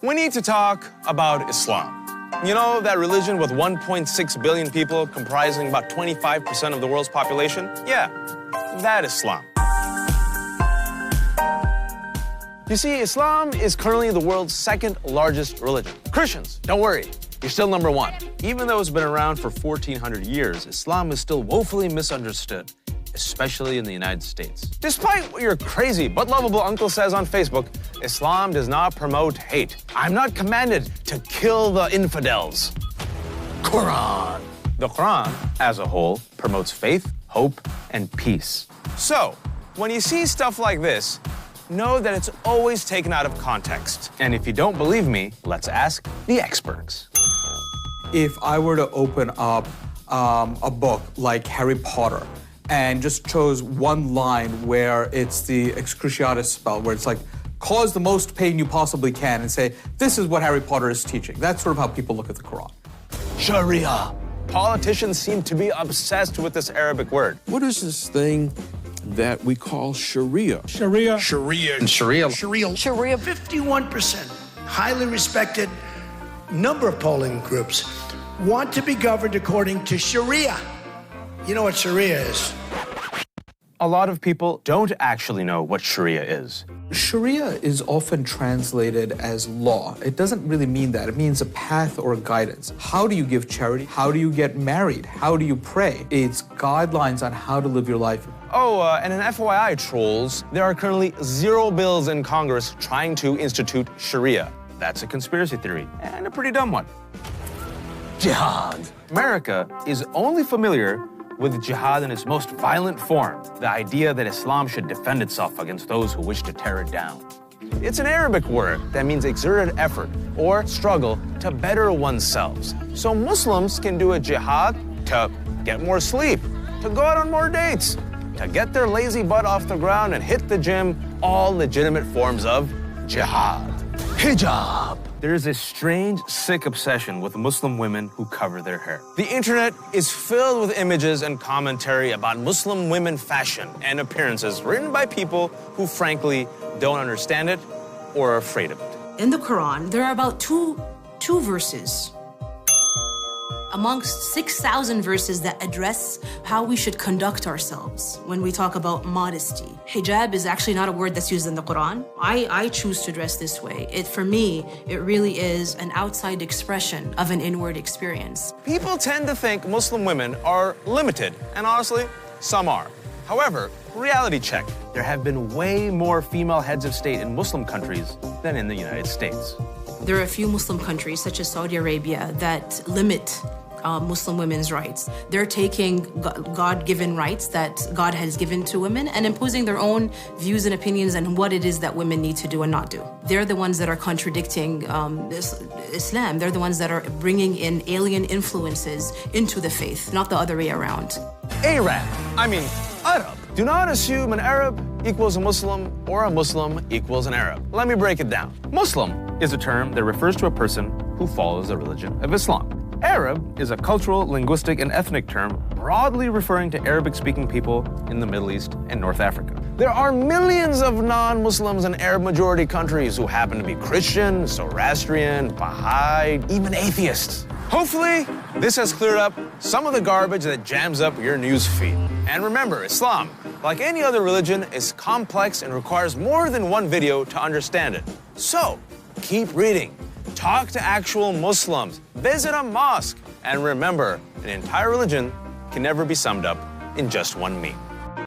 We need to talk about Islam. You know, that religion with 1.6 billion people comprising about 25% of the world's population? Yeah, that Islam. You see, Islam is currently the world's second largest religion. Christians, don't worry, you're still number one. Even though it's been around for 1,400 years, Islam is still woefully misunderstood, especially in the United States. Despite what your crazy but lovable uncle says on Facebook, Islam does not promote hate. I'm not commanded to kill the infidels. Quran. The Quran, as a whole, promotes faith, hope, and peace. So, when you see stuff like this, know that it's always taken out of context. And if you don't believe me, let's ask the experts. If I were to open up a book like Harry Potter and just chose one line where it's the excruciatus spell, where it's like, cause the most pain you possibly can, and say, this is what Harry Potter is teaching. That's sort of how people look at the Quran. Sharia. Politicians seem to be obsessed with this Arabic word. What is this thing that we call Sharia? Sharia. Sharia. And Sharia. Sharia. Sharia. 51%, highly respected number of polling groups, want to be governed according to Sharia. You know what Sharia is? A lot of people don't actually know what Sharia is. Sharia is often translated as law. It doesn't really mean that. It means a path or a guidance. How do you give charity? How do you get married? How do you pray? It's guidelines on how to live your life. Oh, and an FYI, trolls, there are currently 0 bills in Congress trying to institute Sharia. That's a conspiracy theory, and a pretty dumb one. Jihad. America is only familiar with jihad in its most violent form, the idea that Islam should defend itself against those who wish to tear it down. It's an Arabic word that means exerted effort or struggle to better oneself. So Muslims can do a jihad to get more sleep, to go out on more dates, to get their lazy butt off the ground and hit the gym, all legitimate forms of jihad. Hijab. There's a strange, sick obsession with Muslim women who cover their hair. The internet is filled with images and commentary about Muslim women fashion and appearances written by people who frankly don't understand it or are afraid of it. In the Quran, there are about two verses amongst 6,000 verses that address how we should conduct ourselves when we talk about modesty. Hijab is actually not a word that's used in the Quran. I choose to dress this way. For me, it really is an outside expression of an inward experience. People tend to think Muslim women are limited, and honestly, some are. However, reality check. There have been way more female heads of state in Muslim countries than in the United States. There are a few Muslim countries, such as Saudi Arabia, that limit Muslim women's rights. They're taking God-given rights that God has given to women and imposing their own views and opinions on what it is that women need to do and not do. They're the ones that are contradicting Islam. They're the ones that are bringing in alien influences into the faith, not the other way around. Arab. Arab. Do not assume an Arab equals a Muslim or a Muslim equals an Arab. Let me break it down. Muslim is a term that refers to a person who follows the religion of Islam. Arab is a cultural, linguistic, and ethnic term broadly referring to Arabic-speaking people in the Middle East and North Africa. There are millions of non-Muslims in Arab-majority countries who happen to be Christian, Zoroastrian, Baha'i, even atheists. Hopefully, this has cleared up some of the garbage that jams up your news feed. And remember, Islam, like any other religion, is complex and requires more than one video to understand it. So, keep reading. Talk to actual Muslims, visit a mosque, and remember, an entire religion can never be summed up in just one meme.